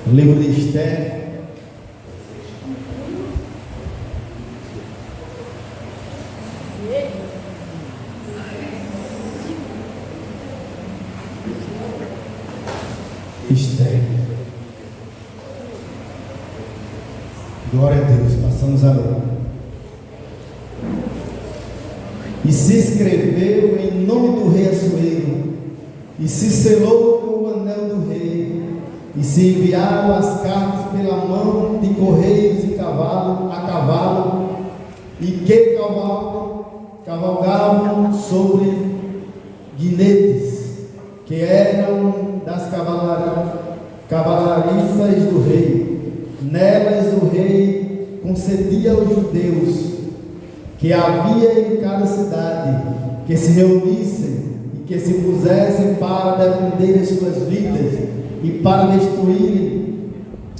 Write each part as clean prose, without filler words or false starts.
Livro de Esther. Esther. Glória a Deus, passamos a ler. E se escreveu em nome do rei Assuero, e se selou com o anel do rei, e se enviaram as cartas pela mão de correios a cavalo, e que cavalgavam sobre guinetes, que eram das cavalariças do rei. Nelas o rei concedia aos judeus que havia em cada cidade que se reunissem e que se pusessem para defender as suas vidas e para destruírem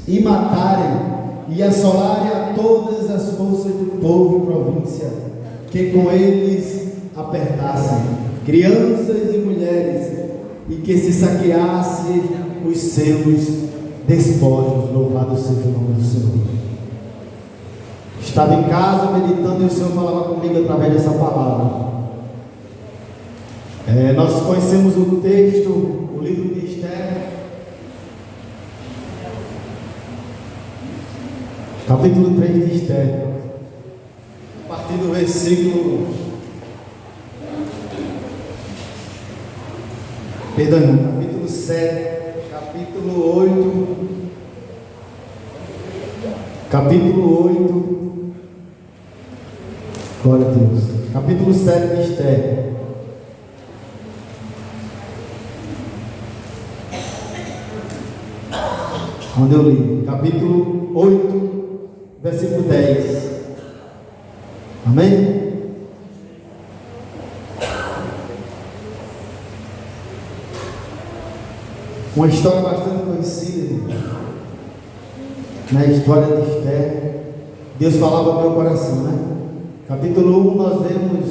e matarem e assolarem a todas as forças do povo e província que com eles apertassem, crianças e mulheres, e que se saqueasse os seus despojos. Louvado seja o nome do Senhor. Estava em casa meditando e o Senhor falava comigo através dessa palavra. Nós conhecemos o texto, o livro de Esther, capítulo 3 de Esther, a partir do versículo, capítulo 7, capítulo 8, glória a Deus, capítulo 7 de Esther. Onde eu li, capítulo 8, versículo 10. Amém? Uma história bastante conhecida, na história de Esther. Deus falava ao meu coração, né? Capítulo 1, nós vemos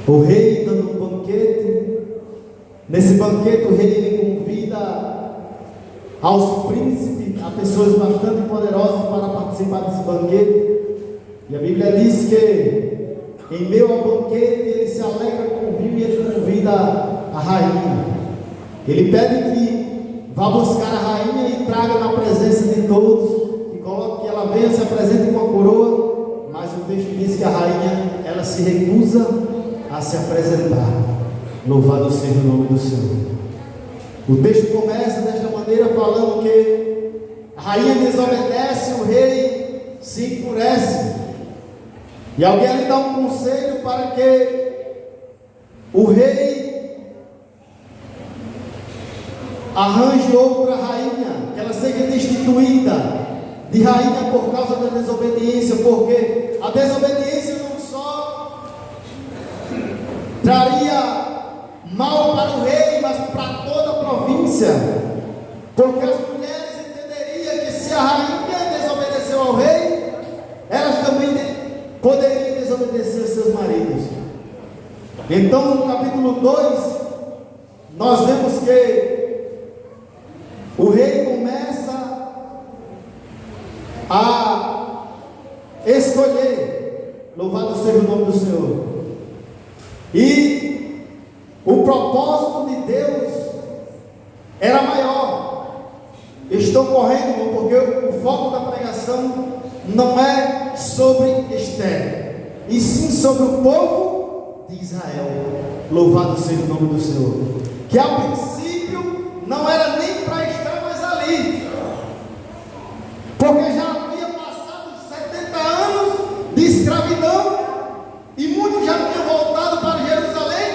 o rei dando um banquete. Nesse banquete o rei ele convida aos príncipes, a pessoas bastante poderosas para participar desse banquete. E a Bíblia diz que em meio ao banquete ele se alegra com o vinho e ele convida a rainha. Ele pede que vá buscar a rainha e traga na presença de todos, e coloque que ela venha, se apresente com a coroa. Mas o texto diz que a rainha, ela se recusa a se apresentar. Louvado seja o nome do Senhor. O texto começa desta maneira, falando que a rainha desobedece, o rei se enfurece, e alguém lhe dá um conselho para que o rei arranje outra rainha, que ela seja destituída de rainha por causa da desobediência, porque a desobediência não só traria mal para o rei, mas para toda a província, porque as mulheres entenderiam que se a rainha desobedeceu ao rei, elas também poderiam desobedecer aos seus maridos. Então no capítulo 2 nós vemos que o rei começa a escolher, louvado seja o nome do Senhor, e o propósito de Deus era maior. Estou correndo porque o foco da pregação não é sobre Esther, e sim sobre o povo de Israel. Louvado seja o nome do Senhor, que a princípio não era nem para estar mais ali, porque já havia passado 70 anos de escravidão, e muitos já tinham voltado para Jerusalém,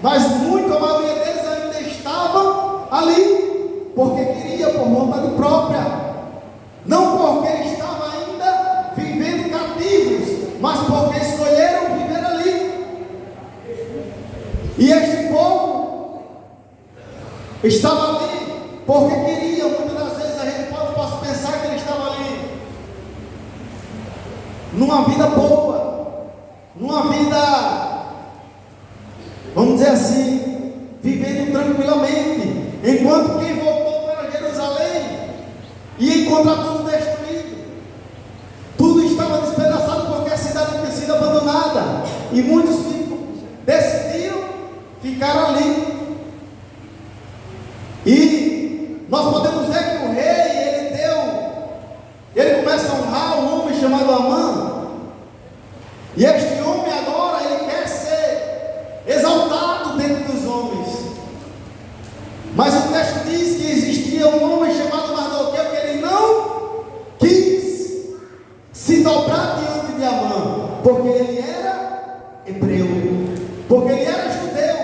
mas muito, a maioria deles ainda estavam ali, porque queria por vontade própria, não porque estavam ainda vivendo cativos, mas porque escolheram viver ali. E este povo estava ali porque queria. Muitas das vezes a gente pode pensar que ele estava ali numa vida boa, numa vida, vamos dizer assim, vivendo tranquilamente, enquanto quem voltou para Jerusalém encontrar tudo destruído. Tudo estava despedaçado porque a cidade tinha sido abandonada. E muitos decidiram ficar ali. E nós podemos ver que o rei, ele começa a honrar um homem chamado Amã. E este homem agora, ele quer ser exaltado dentro dos homens. Mas o texto diz que existia um homem chamado Mardoqueu, que ele não quis se dobrar diante de Amã, porque ele era hebreu, porque ele era judeu.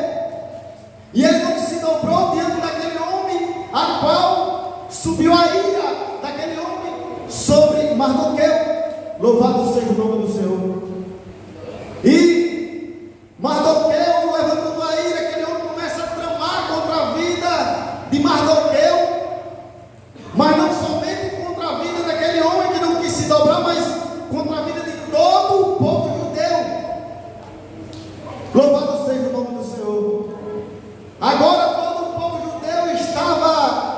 E ele não se dobrou diante daquele homem, a qual subiu a ira daquele homem sobre Mardoqueu. Louvado seja o nome do Senhor. E Mardoqueu, levantando a ira, aquele homem começa a tramar contra a vida de Mardoqueu, mas não somente contra a vida daquele homem que não quis se dobrar, mas contra a vida de todo o povo judeu. Louvado seja o nome do Senhor. Agora todo o povo judeu estava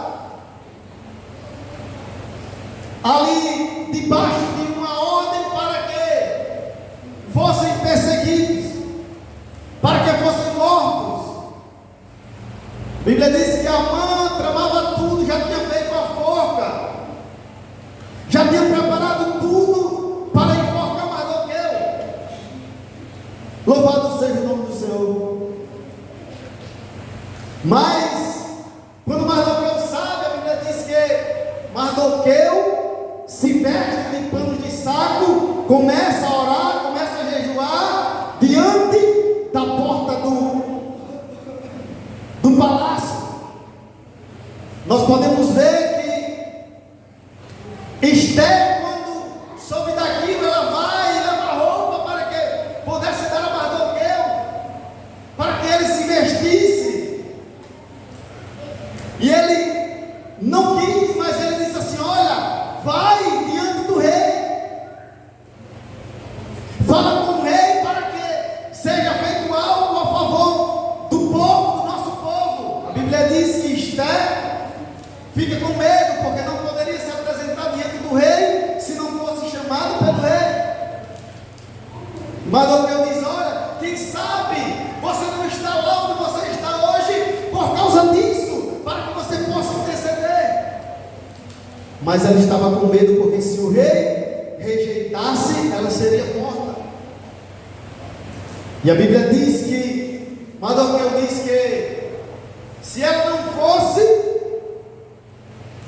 ali debaixo de uma ordem para que fossem perseguidos, para que fossem mortos. A Bíblia diz que Amã tramava tudo, já tinha feito a forca, já tinha preparado tudo para enforcar Mardoqueu. Louvado seja o nome do Senhor. Mas quando Mardoqueu sabe, a Bíblia diz que Mardoqueu se veste de panos de saco, começa a orar, começa a jejuar diante da porta do palácio. Nós podemos ver que Esther, quando soube daquilo, ela vai e leva roupa para que pudesse dar a Mardoqueu, para que ele se vestisse. E ele não quis, mas ele disse assim: olha, vai diante do rei, fala com o rei para que seja feito algo a favor do povo, do nosso povo. A Bíblia diz que Esther fica com medo, porque não poderia se apresentar diante do rei se não fosse chamado pelo rei. Mardoqueu diz: olha, quem sabe você não está lá onde você está hoje por causa disso, para que você possa interceder. Mas ela estava com medo, porque se o rei rejeitasse, ela seria morta. E a Bíblia diz que Mardoqueu diz que se ela não fosse,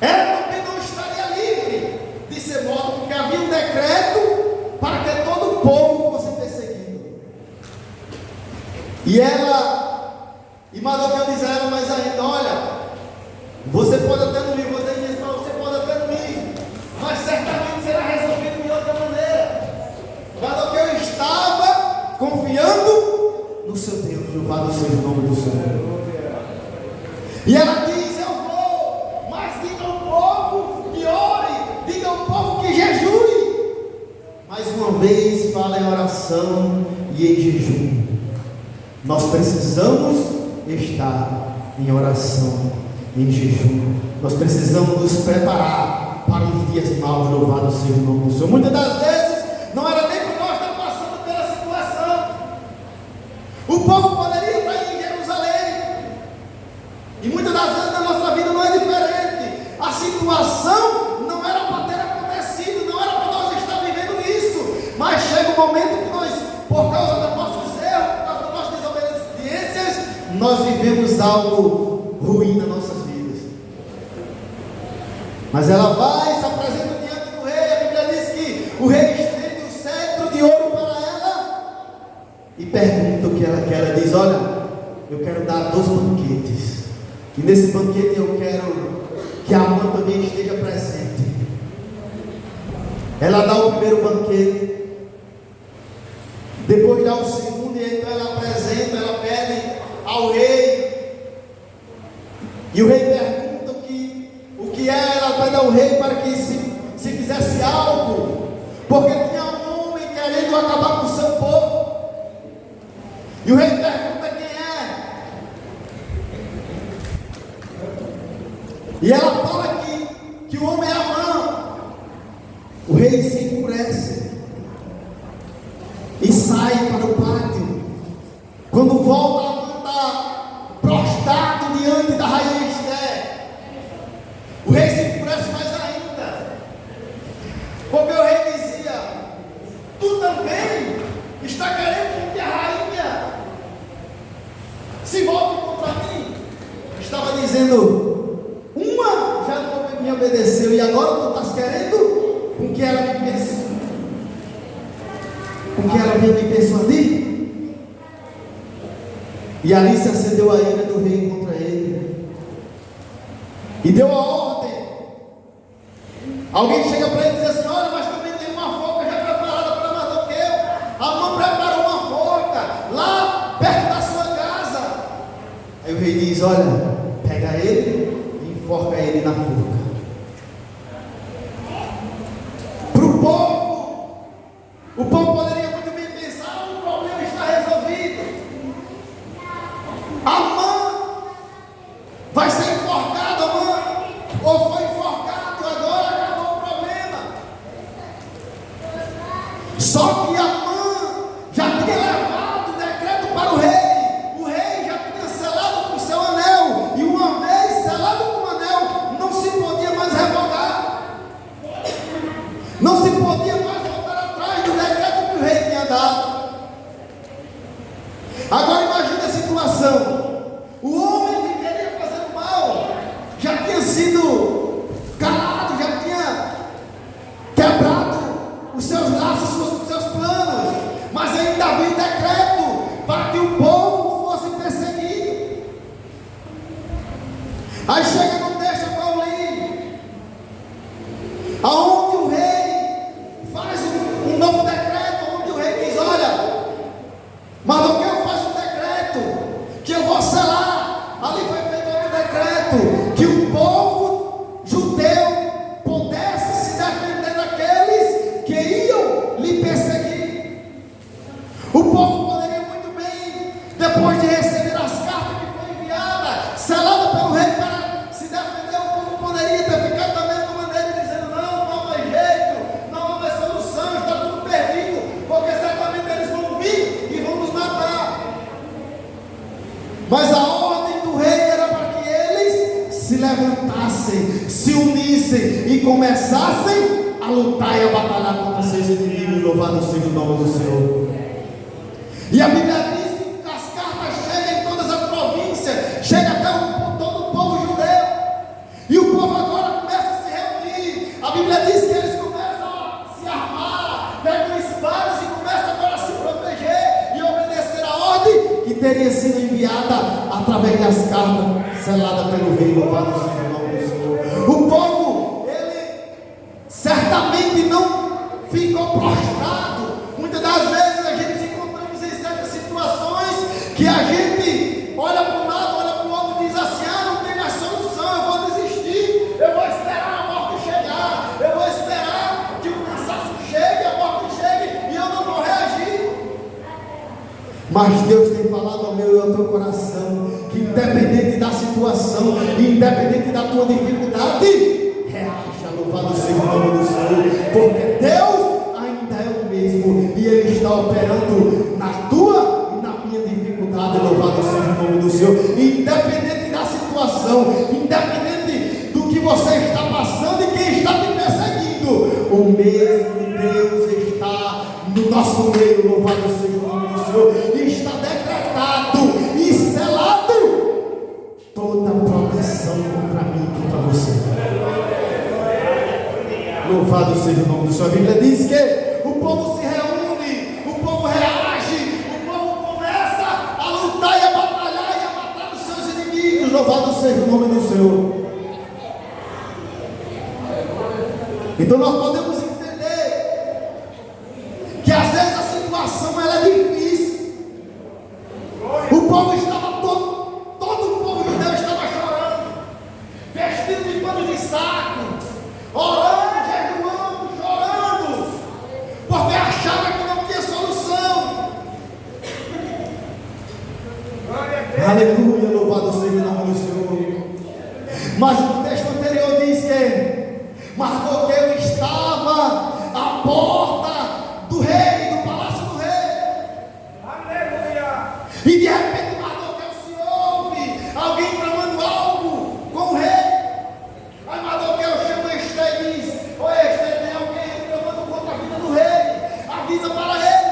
ela também não estaria livre de ser morta, porque havia um decreto para que todo o povo fosse perseguido. E Mardoqueu diz a ela mais ainda: olha, você pode até não ir, você pode até não ir, mas certamente será resolvido de outra maneira. Mardoqueu estava confiando no seu Deus. Louvado seja o nome do Senhor. E ela diz: eu vou, mas diga ao povo que ore, diga ao povo que jejue. Mais uma vez fala em oração e em jejum. Nós precisamos estar em oração, em jejum. Nós precisamos nos preparar para os dias maus. Louvado seja o nome do Senhor. Muitas das vezes não era nem para nós estar passando pela situação. O povo poderia estar em Jerusalém, e muitas das vezes na nossa vida não é diferente. A situação não era para ter acontecido, não era para nós estar vivendo isso, mas chega um momento que nós, por causa dos nossos erros, por causa das nossas desobediências, nós vivemos algo ruim nas nossas vidas. Mas ela vai, se apresenta diante do rei. A Bíblia diz que o rei estende o cetro de ouro para ela e pergunta o que ela quer. Ela diz: olha, eu quero dar 2 banquetes, e nesse banquete eu quero que a Amã também esteja presente. Ela dá o primeiro banquete, depois dá o segundo, e então ela apresenta, ela pede ao rei, e o rei pergunta o que é. Ela pede ao rei para que se fizesse algo, porque tinha um homem querendo acabar com o seu povo. E o rei pergunta quem é, e ela fala que o homem é Amã. rei se enfurece e sai para o pátio. Quando volta, Amã está prostrado diante da rainha Esther. O rei se enfurece mais ainda, porque o rei dizia: tu também está querendo que a rainha se volte contra mim? Estava dizendo: uma já não me obedeceu e agora tu estás querendo com que ela me venha me persuadir? E ali se acendeu a ira do rei contra ele e deu a ordem. Alguém chega para ele e diz assim: olha, mas também tem uma forca já preparada para Mardoqueu. Amã preparou uma forca lá perto da sua casa. Aí o rei diz: olha, pega ele e enforca ele na forca. Para o povo poderia muito bem pensar: o problema está resolvido. Amã vai ser enforcado, Amã, ou foi enforcado, agora acabou o problema. Só que Amã já tinha levado o decreto para o rei já tinha selado com o seu anel, e uma vez selado com o anel, não se podia mais revogar, não se podia mais voltar atrás do decreto que o rei tinha dado. Agora imagine a situação: o homem que queria fazer o mal já tinha sido calado, já tinha quebrado os seus laços, os seus planos, mas ainda havia decreto para que o povo fosse perseguido. Aí chega no texto que eu li, aonde o rei faz um novo decreto, onde o rei diz: olha, Mardoqueu faz um decreto que eu vou selar. Ali foi feito outro decreto que o povo judeu pudesse se defender daqueles que iam lhe perseguir. O povo poderia muito bem, depois de receber as cartas que foi enviada, selada pelo rei para se defender, o povo poderia ter ficado da mesma maneira, dizendo: não há mais jeito, não há mais solução, está tudo perdido, porque certamente eles vão vir e vão nos matar. Mas a ordem do rei era para que eles se levantassem, se unissem e começassem a lutar e a batalhar contra seus inimigos. Louvado seja o nome do Senhor. E a Bíblia diz que as cartas chegam em todas as províncias, chega até todo o povo judeu, e o povo agora começa a se reunir. A Bíblia diz que eles começam a se armar, pegam espadas e começam agora a se proteger e obedecer a ordem que teria sido enviada através das cartas seladas pelo rei. Louvado seja o nome do Senhor. O povo, ele certamente não ficou prostrado. Muitas das vezes a gente se encontramos em certas situações que a gente olha para um lado, olha para o outro e diz assim: ah, não tem mais solução, eu vou desistir, eu vou esperar a morte chegar, eu vou esperar que o cansaço chegue, a morte chegue e eu não vou reagir. Mas Deus tem falado ao meu e ao teu coração que independente da situação, independente da tua dificuldade, reaja. Louvado seja o nome do Senhor, porque Deus ainda é o mesmo e Ele está operando na tua e na minha dificuldade. Louvado seja o nome do Senhor. Independente da situação, independente do que você está passando e quem está te perseguindo, o mesmo Deus está no nosso meio. Louvado seja o nome do Senhor. E está decretado e selado toda a proteção contra mim e contra você. Louvado seja o nome do Senhor. A Bíblia diz que o povo se reúne, o povo reage, o povo começa a lutar e a batalhar e a matar os seus inimigos. Louvado seja o nome do Senhor. Então nós podemos entender que às vezes a situação ela é difícil. O povo estava todo o povo judeu estava chorando, vestido de pano de saco, orando, jejuando, chorando, porque achava que não tinha solução. Aleluia, louvado seja o nome do Senhor. Mas o texto anterior diz que Mardoqueu estava a porta do rei, do palácio do rei. Aleluia. E de repente Mardoqueu se ouve alguém tramando algo com o rei. Aí Mardoqueu chama Esther e diz: ô Esther, tem alguém tramando contra a vida do rei, avisa para ele.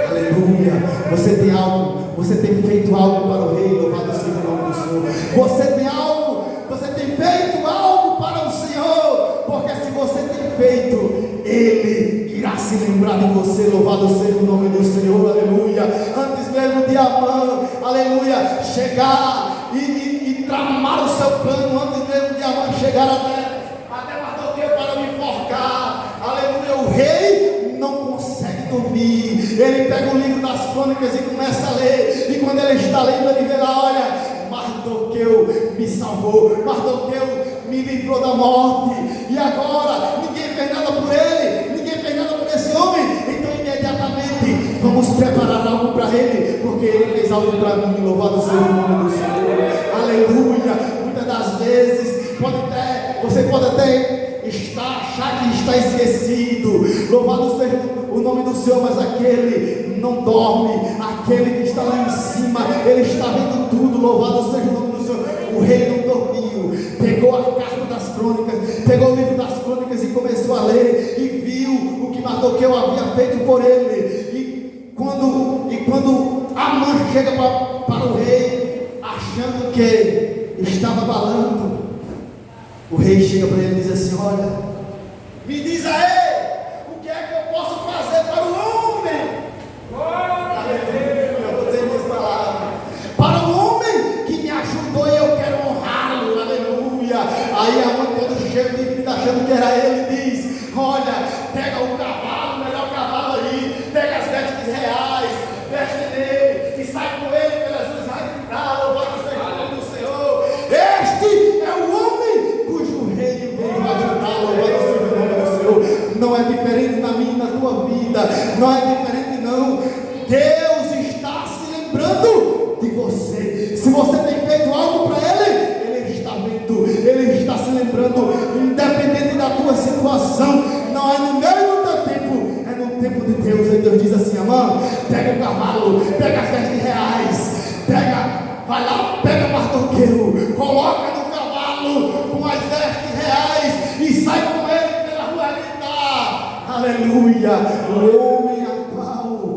Aleluia. Você tem algo, você tem feito algo para o rei, louvado seja o nome do Senhor. Você tem algo, você tem feito algo para o Senhor, porque se você tem feito, Ele irá se lembrar de você, louvado seja o nome do Senhor, aleluia. Antes mesmo de Amã, aleluia, chegar e tramar o seu plano, antes mesmo de Amã chegar até Mardoqueu para me enforcar, aleluia, o rei não consegue dormir. Ele pega o livro das crônicas e começa a ler, e quando ele está lendo, ele vê lá: olha, Mardoqueu me salvou, Mardoqueu me livrou da morte, e agora ninguém fez nada por ele, ninguém fez nada por esse homem, então imediatamente vamos preparar algo para ele, porque ele fez algo para mim, louvado seja o nome do Senhor, aleluia. Muitas das vezes você pode até achar que está esquecido, louvado seja o nome do Senhor, mas aquele não dorme, aquele que está lá em cima, ele está vendo tudo, louvado seja o nome do Senhor. O rei não dormiu, pegou a carta das crônicas, pegou o livro das crônicas e começou a ler, e viu o que Mardoqueu havia feito por ele, e quando Amã chega para o rei, achando que estava balando, o rei chega para ele e diz assim: olha, me diz aí, o que é que eu posso fazer para o homem? Aleluia, eu vou dizer minhas palavras. Para o homem que me ajudou e eu quero honrá-lo, aleluia. Aí a mãe, todo cheio de vida, achando que era ele, diz: olha, pega o cavalo, o melhor cavalo aí, pega as vestes reais, veste nele e sai com ele pelas ruas, vai gritar, louvado seja o nome do Senhor. Este é o homem cujo rei veio ajudar, louvado seja o nome do Senhor. Não é diferente na minha e na tua vida, não é diferente não. Deus está se lembrando de você. Se você tem feito algo para Ele, Ele está vendo, Ele está se lembrando, independente da tua situação. Não é no meu e no teu tempo, é no tempo de Deus. Aí Deus diz assim: Amã, pega o cavalo, pega as vestes reais, vai lá, pega Mardoqueu, coloca no cavalo com as vestes reais e sai com ele pela rua gritar. Aleluia. O homem a qual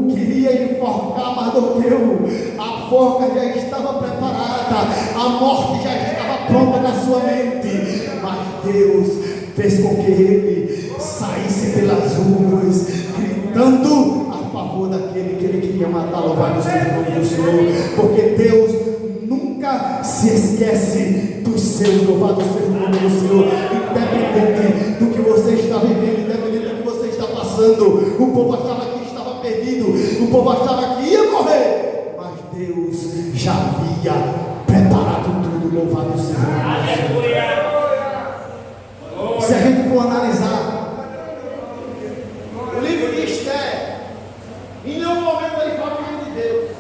queria enforcar Mardoqueu, a forca já estava preparada, a morte já estava pronta na sua mente, mas Deus fez com que ele saísse pelas ruas gritando a favor daquele que ele queria matar. Louvado seja o nome do Senhor, porque Deus nunca se esquece dos seus. Louvado seja o nome do Senhor. Independente do que você está vivendo, independente do que você está passando, o povo achava que estava perdido, o povo achava que ia morrer, mas Deus já havia preparado tudo. Louvado seja o nome do Senhor. Se a gente for analisar o livro de Esther, em nenhum momento ele fala o nome de Deus.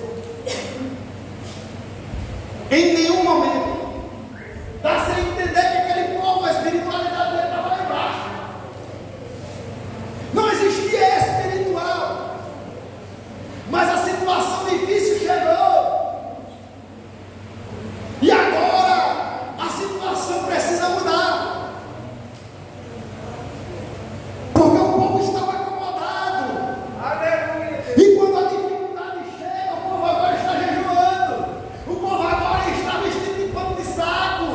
Em nenhum momento. Dá-se a entender que aquele povo, a espiritualidade dele estava lá embaixo. Não existia espiritual. Mas a situação difícil chegou. E agora a situação precisa mudar. Porque o povo estava acomodado. Aleluia. E quando a dificuldade chega, o povo agora está jejuando. O povo agora está vestido de pano de saco.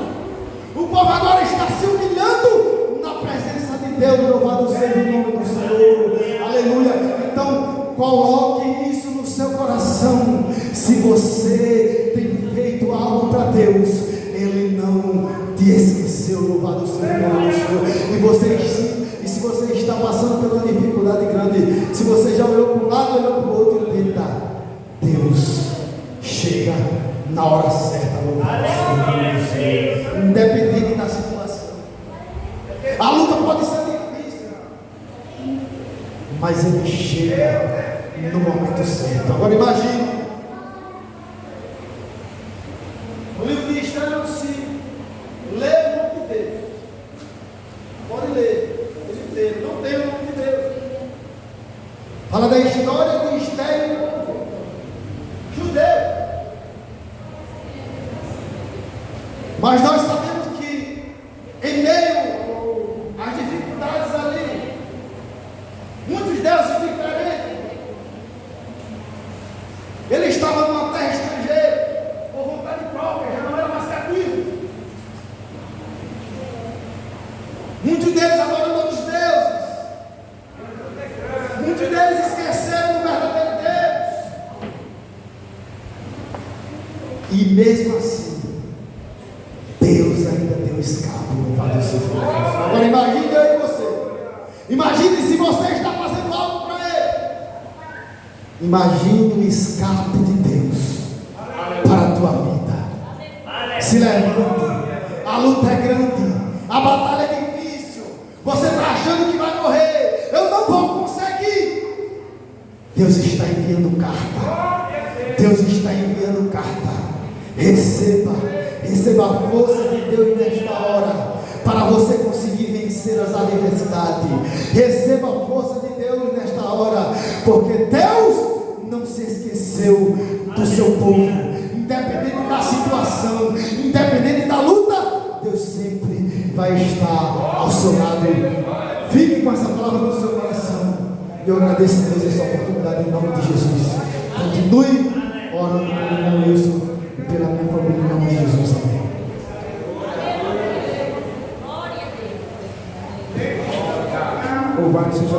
O povo agora está se humilhando na presença de Deus. Louvado seja o nome do Senhor. Aleluia. Então, coloque isso no seu coração. Se você tem feito algo para Deus, Ele não te esqueceu. Louvado seja o nome do Senhor. E se você está passando por uma dificuldade grande, se você já olhou para um lado, olhou para o outro, entenda: Deus chega na hora certa. Louvado seja o nome do Senhor. Independente da situação. A luta pode ser difícil, mas Ele chega no momento certo. Agora imagine, o livro de Esther anuncia, lê o nome de Deus, pode ler. Fala da história do mistério judeu. Mas nós sabemos que em meio às dificuldades ali, muitos deuses diferentes. Ele estava numa terra estrangeira, por vontade própria, já não era mais cativo. Muitos deles adoram outros deuses. Muitos deles esqueceram do verdadeiro Deus. E mesmo assim, Deus ainda deu escape, louvado seja Deus. Agora imagine eu e você. Imagine se você está fazendo algo para Ele. Imagine o escape de Deus para a tua vida. Se levante. A luta é grande. A batalha é difícil. Você está achando que vai morrer. Eu não vou conseguir. Deus está enviando carta. Deus está enviando carta. Receba a força de Deus nesta hora, para você conseguir vencer as adversidades. Receba a força de Deus nesta hora, porque Deus não se esqueceu do seu povo. Independente da situação, independente da luta, Deus sempre vai estar ao seu lado. Fique com essa palavra no seu coração. E eu agradeço a Deus essa oportunidade em nome de Jesus. Continue orando pelo irmão Wilson e pela minha família em nome de Jesus. Amém. Louvado seja Deus.